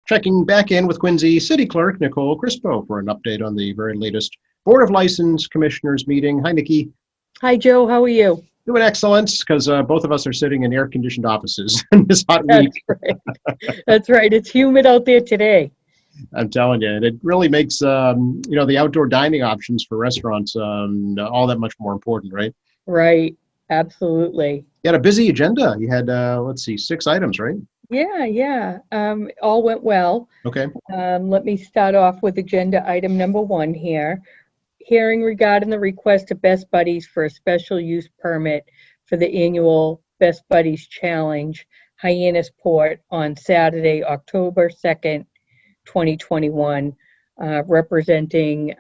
Checking back in with Quincy City Clerk Nicole Crispo for an update on the very latest Board of License Commissioners meeting. Hi, Nikki. Hi, Joe. How are you? Doing excellent, because both of us are sitting in air-conditioned offices this hot That's week. right. That's right. It's humid out there today. I'm telling you, and it really makes the outdoor dining options for restaurants all that much more important, right? Right. Absolutely. You had a busy agenda. You had 6 items, right? Yeah. All went well. Okay. Let me start off with agenda item number 1 here. Hearing regarding the request of Best Buddies for a special use permit for the annual Best Buddies Challenge, Hyannisport, on Saturday, October 2nd, 2021, representing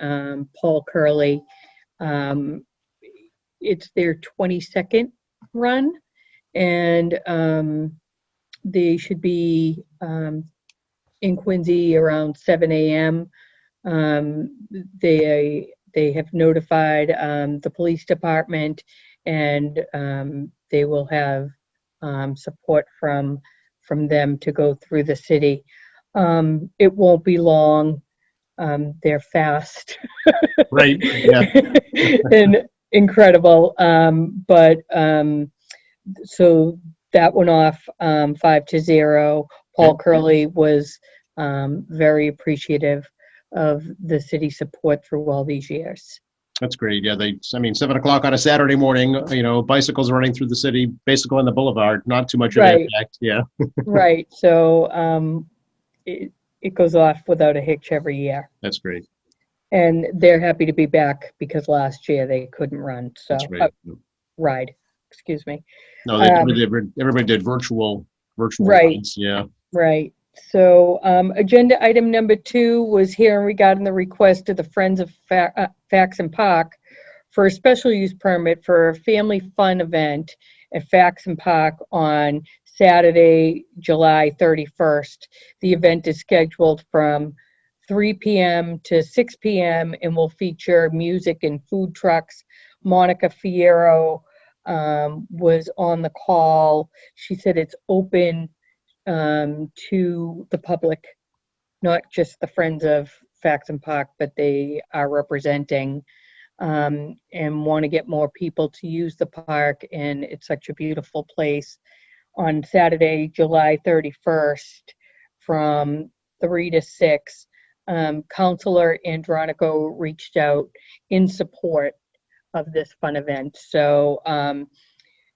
Paul Curley. It's their 22nd run, and they should be in Quincy around 7 a.m. They have notified the police department, and they will have support from them to go through the city. It won't be long. They're fast. Right. Yeah. And incredible. So that went off 5-0. Paul Curley was very appreciative of the city support through all these years. That's great. Yeah, 7 o'clock on a Saturday morning, bicycles running through the city, basically on the boulevard, not too much of an impact. Yeah. Right. So it goes off without a hitch every year. That's great. And they're happy to be back because last year they couldn't run. So that's right. Ride. Excuse me. No, everybody did virtual right. runs. Yeah. Right. So agenda item number 2 was hearing regarding the request of the Friends of Faxon Park for a special use permit for a family fun event at Faxon Park on Saturday, July 31st. The event is scheduled from 3 p.m. to 6 p.m. and will feature music and food trucks. Monica Fierro was on the call. She said it's open to the public, not just the Friends of Faxon Park, but they are representing and want to get more people to use the park. And it's such a beautiful place. On Saturday, July 31st, from 3 to 6, Councilor Andronico reached out in support of this fun event. So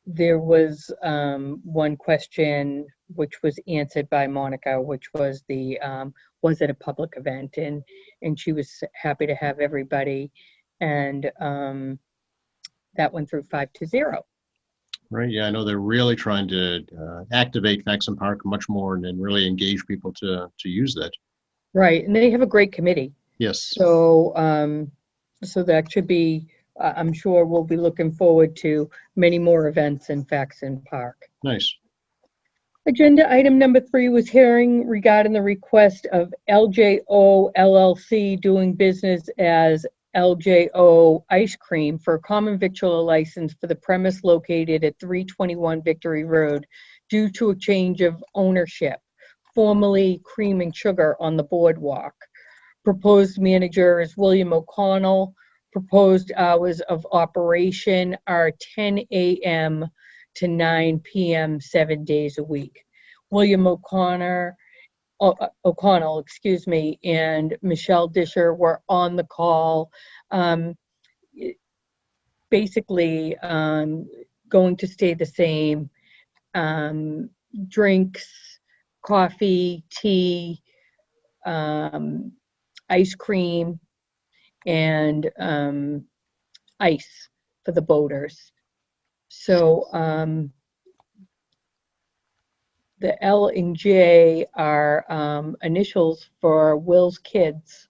there was one question which was answered by Monica, which was was it a public event? And she was happy to have everybody, and that went through 5-0. Right. Yeah, I know they're really trying to activate Faxon Park much more and really engage people to use that. Right, and they have a great committee. Yes. So so that should be. I'm sure we'll be looking forward to many more events in Faxon Park. Nice. Agenda item number 3 was hearing regarding the request of LJO LLC doing business as LJO Ice Cream for a common victualler license for the premise located at 321 Victory Road due to a change of ownership, formerly Cream and Sugar on the boardwalk. Proposed manager is William O'Connell. Proposed hours of operation are 10 a.m. to 9 p.m. 7 days a week. William O'Connell, and Michelle Disher were on the call. Basically, going to stay the same. Drinks, coffee, tea, ice cream, and ice for the boaters. So the L and J are initials for Will's kids,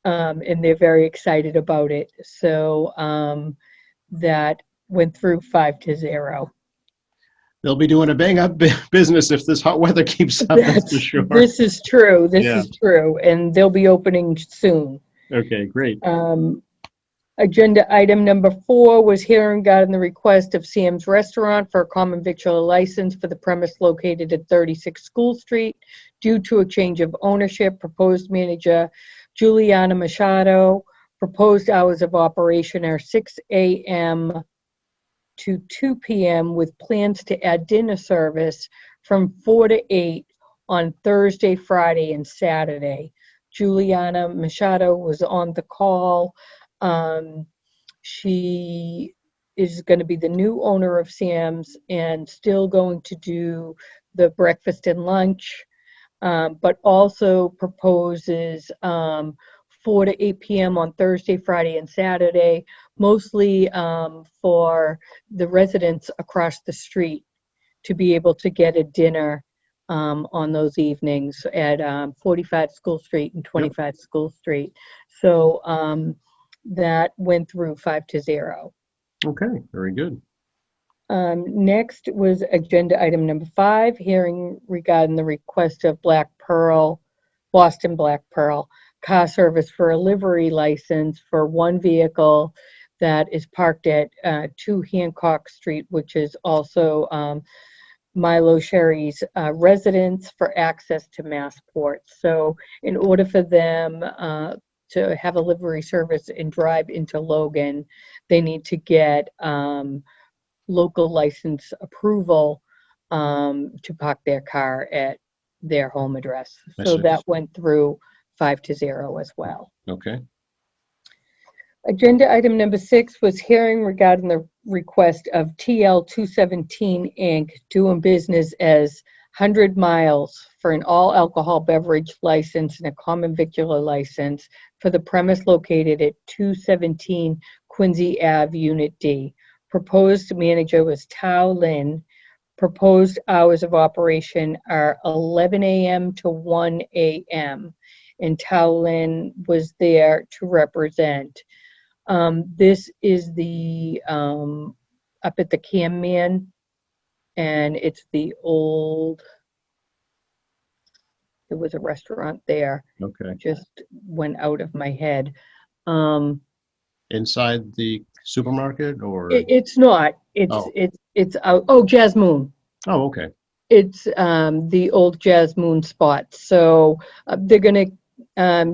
and they're very excited about it. So that went through 5-0. They'll be doing a bang-up business if this hot weather keeps up, that's for sure. This is true. This is true, and they'll be opening soon. Okay, great. Agenda item number 4 was hearing regarding the request of Sam's Restaurant for a common victular license for the premise located at 36 School Street due to a change of ownership. Proposed manager Juliana Machado. Proposed hours of operation are 6 a.m. to 2 p.m. with plans to add dinner service from 4 to 8 on Thursday, Friday, and Saturday. Juliana Machado was on the call. She is going to be the new owner of Sam's and still going to do the breakfast and lunch, but also proposes 4 to 8 p.m. on Thursday, Friday, and Saturday, mostly for the residents across the street to be able to get a dinner on those evenings at 45 School Street and 25 School Street. So that went through 5-0. Okay, very good. Next was agenda item number 5, hearing regarding the request of Boston Black Pearl car service for a livery license for one vehicle that is parked at 2 Hancock Street, which is also Milo Sherry's residence for access to Massport. So in order for them to have a livery service and drive into Logan, they need to get local license approval to park their car at their home address. So that went through 5-0 as well. Okay. Agenda item number 6 was hearing regarding the request of TL 217 Inc. doing business as 100 Miles for an all alcohol beverage license and a common victular license for the premise located at 217 Quincy Ave, Unit D. Proposed manager was Tao Lin. Proposed hours of operation are 11 a.m. to 1 a.m. and Tao Lin was there to represent. This is the up at the Cam Man, and it's the old, there was a restaurant there. Okay. Just went out of my head. Inside the supermarket or? It's not. It's out. Oh, Jazz Moon. Oh, okay. It's the old Jazz Moon spot. So they're gonna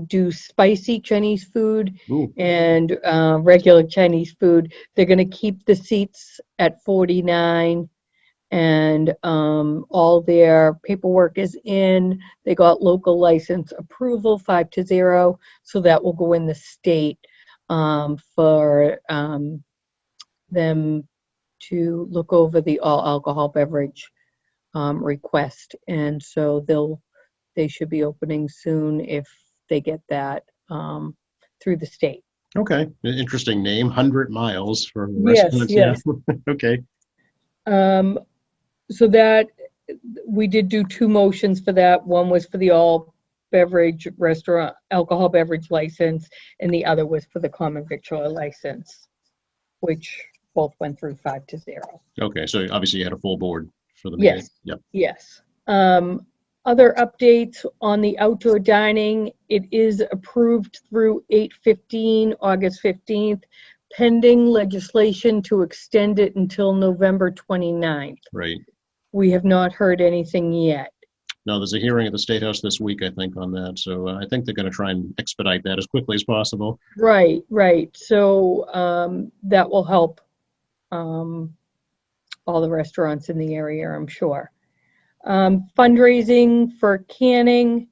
do spicy Chinese food. Ooh. And regular Chinese food. They're going to keep the seats at 49 and all their paperwork is in. They got local license approval 5-0, so that will go in the state for them to look over the all alcohol beverage request. And so they should be opening soon if they get that through the state. Okay, interesting name, 100 Miles for restaurants. Yes. Yeah. Okay. So that we did do 2 motions for that. One was for the all beverage restaurant alcohol beverage license, and the other was for the common victular license, which both went through 5-0. Okay, so obviously you had a full board for the meeting. Yes. Yep. Yes. Other updates on the outdoor dining, it is approved through 8/15, August 15th, pending legislation to extend it until November 29th. Right. We have not heard anything yet. No, there's a hearing at the State House this week, I think, on that. So I think they're going to try and expedite that as quickly as possible. Right. So that will help all the restaurants in the area, I'm sure. Fundraising for canning,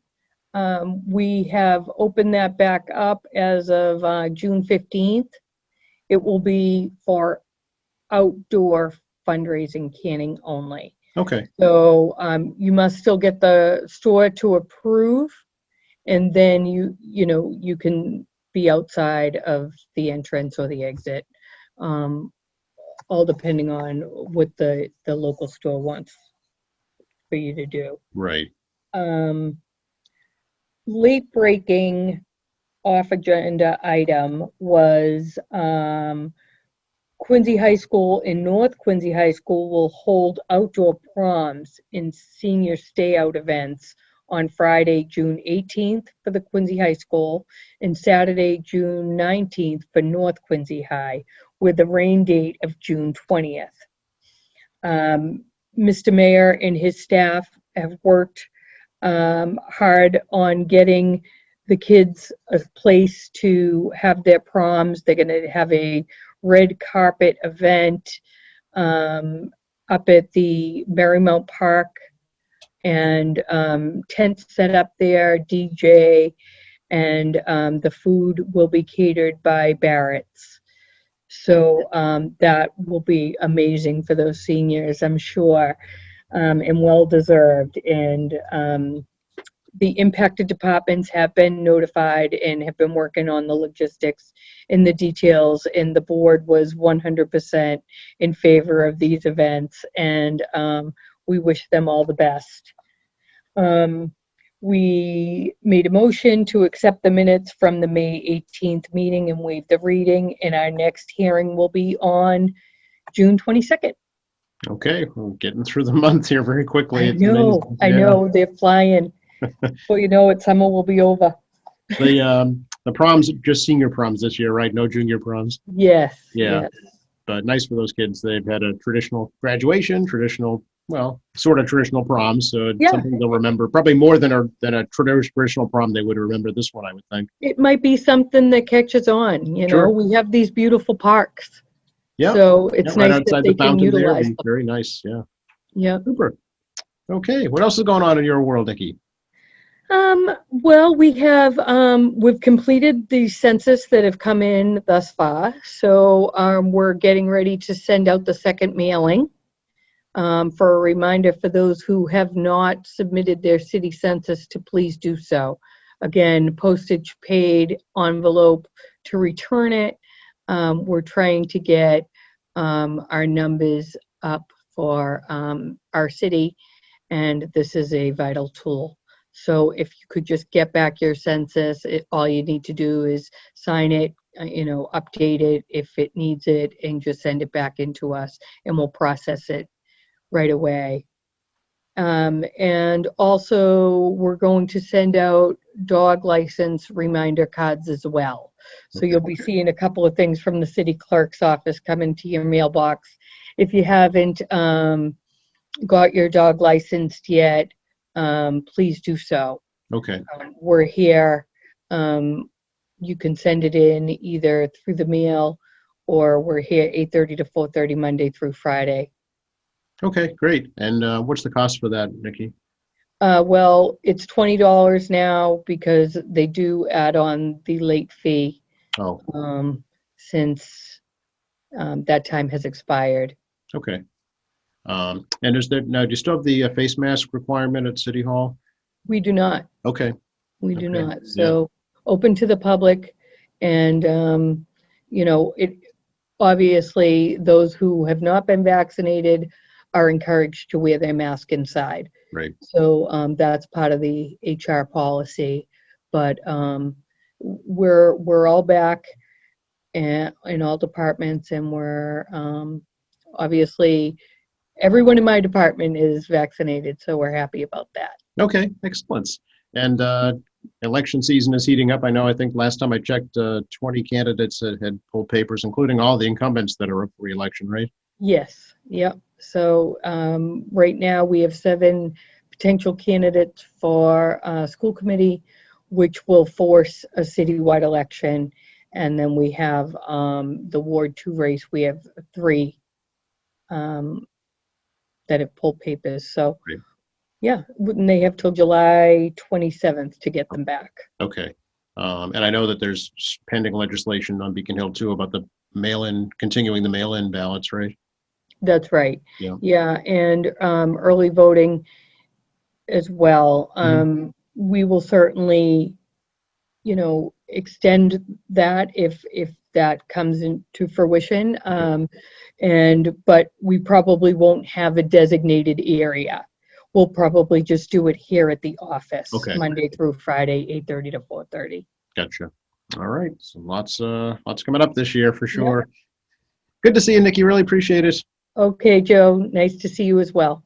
we have opened that back up as of June 15th. It will be for outdoor fundraising canning only. Okay. So you must still get the store to approve, and then you can be outside of the entrance or the exit, all depending on what the local store wants for you to do. Right. Late breaking off agenda item was Quincy High School and North Quincy High School will hold outdoor proms and senior stay out events on Friday, June 18th for the Quincy High School and Saturday, June 19th for North Quincy High, with a rain date of June 20th. Mr. Mayor and his staff have worked hard on getting the kids a place to have their proms. They're going to have a red carpet event up at the Marymount Park, and tents set up there, DJ, and the food will be catered by Barrett's. So that will be amazing for those seniors, I'm sure, and well-deserved. And the impacted departments have been notified and have been working on the logistics and the details, and the board was 100% in favor of these events, and we wish them all the best. We made a motion to accept the minutes from the May 18th meeting and waive the reading, and our next hearing will be on June 22nd. Okay, we're getting through the month here very quickly. I know, they're flying. Well, you know what, summer will be over. The proms, just senior proms this year, right? No junior proms. Yes. Yeah. Yes. But nice for those kids. They've had a traditional graduation, sort of traditional proms. So it's something they'll remember, probably more than a traditional prom they would remember this one, I would think. It might be something that catches on. You know, we have these beautiful parks. Yeah. So it's nice that they can utilize them. Very nice. Yeah. Yeah. Super. Okay. What else is going on in your world, Nikki? Well, we've completed the census that have come in thus far. So we're getting ready to send out the second mailing for a reminder for those who have not submitted their city census to please do so. Again, postage paid, envelope to return it. We're trying to get our numbers up for our city, and this is a vital tool. So if you could just get back your census, all you need to do is sign it, update it if it needs it, and just send it back into us, and we'll process it right away. And also, we're going to send out dog license reminder cards as well. So you'll be seeing a couple of things from the city clerk's office come into your mailbox. If you haven't got your dog licensed yet, please do so. Okay. We're here. You can send it in either through the mail, or we're here 8:30 to 4:30 Monday through Friday. Okay, great. And what's the cost for that, Nikki? Well, it's $20 now because they do add on the late fee. Since that time has expired. Okay. And do you still have the face mask requirement at City Hall? We do not. Okay. We do not. So open to the public, and it obviously those who have not been vaccinated are encouraged to wear their mask inside. Right. So that's part of the HR policy, but we're all back in all departments, and we're obviously everyone in my department is vaccinated, so we're happy about that. Okay, excellent. And election season is heating up. I think last time I checked, 20 candidates had pulled papers, including all the incumbents that are up for re-election, right? Yes. Yep. So right now we have 7 potential candidates for school committee, which will force a citywide election. And then we have the Ward 2 race. We have 3 that have pulled papers. So, and they have till July 27th to get them back. Okay. And I know that there's pending legislation on Beacon Hill too about the continuing the mail-in ballots, right? That's right. Yeah. And early voting as well. We will certainly, extend that if that comes into fruition. But we probably won't have a designated area. We'll probably just do it here at the office, Monday through Friday, 8:30 to 4:30. Gotcha. All right. So lots coming up this year for sure. Yeah. Good to see you, Nikki. Really appreciate it. Okay, Joe. Nice to see you as well.